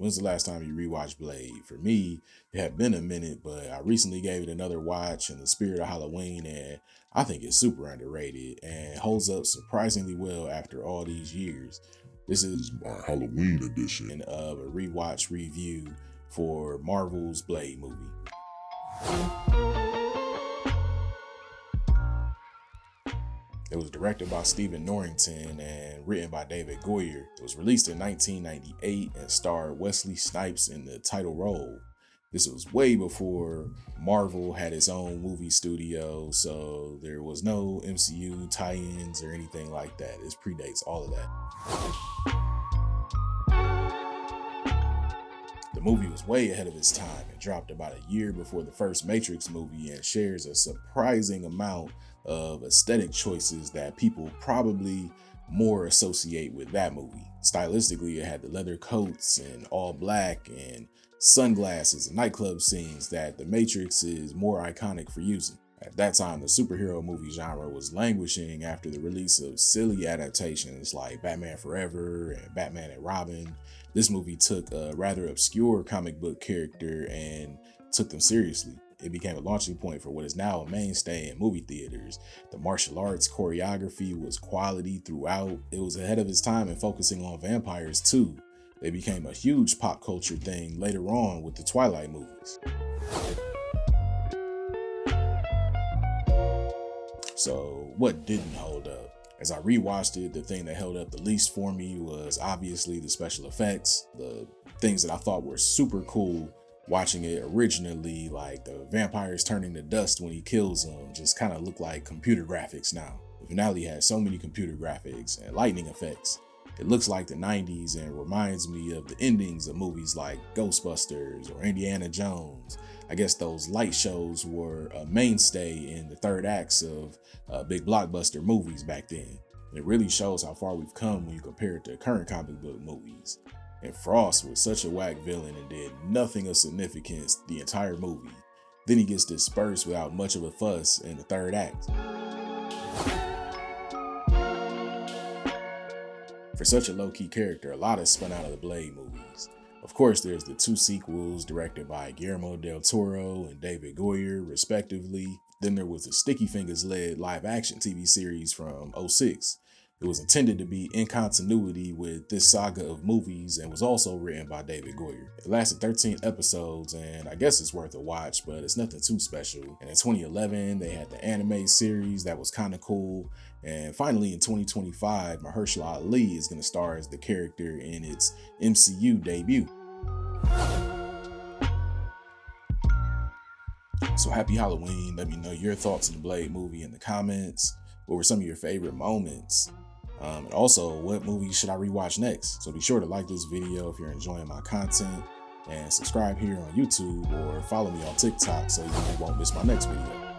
When's the last time you rewatched Blade? For me, it had been a minute, but I recently gave it another watch in the spirit of Halloween, and I think it's super underrated and holds up surprisingly well after all these years. This is my Halloween edition of a rewatch review for Marvel's Blade movie. It was directed by Stephen Norrington and written by David Goyer. It was released in 1998 and starred Wesley Snipes in the title role. This was way before Marvel had its own movie studio, so there was no MCU tie-ins or anything like that. This predates all of that. The movie was way ahead of its time and dropped about a year before the first Matrix movie and shares a surprising amount of aesthetic choices that people probably more associate with that movie. Stylistically, it had the leather coats and all black and sunglasses and nightclub scenes that the Matrix is more iconic for using. At that time, the superhero movie genre was languishing after the release of silly adaptations like Batman Forever and Batman and Robin. This movie took a rather obscure comic book character and took them seriously. It became a launching point for what is now a mainstay in movie theaters. The martial arts choreography was quality throughout. It was ahead of its time in focusing on vampires too. They became a huge pop culture thing later on with the Twilight movies. So what didn't hold up? As I rewatched it, the thing that held up the least for me was obviously the special effects. The things that I thought were super cool watching it originally, like the vampires turning to dust when he kills them, just kind of look like computer graphics now. The finale has so many computer graphics and lightning effects. It looks like the 90s and reminds me of the endings of movies like Ghostbusters or Indiana Jones. I guess those light shows were a mainstay in the third acts of big blockbuster movies back then. It really shows how far we've come when you compare it to current comic book movies. And Frost was such a whack villain and did nothing of significance the entire movie. Then he gets dispersed without much of a fuss in the third act. For such a low-key character, a lot is spun out of the Blade movies. Of course, there's the two sequels directed by Guillermo del Toro and David Goyer, respectively. Then there was the Sticky Fingers-led live-action TV series from '06. It was intended to be in continuity with this saga of movies and was also written by David Goyer. It lasted 13 episodes and I guess it's worth a watch, but it's nothing too special. And in 2011, they had the anime series that was kind of cool. And finally, in 2025, Mahershala Ali is going to star as the character in its MCU debut. So happy Halloween. Let me know your thoughts on the Blade movie in the comments. What were some of your favorite moments? And also, what movie should I rewatch next? So be sure to like this video if you're enjoying my content and subscribe here on YouTube or follow me on TikTok so you won't miss my next video.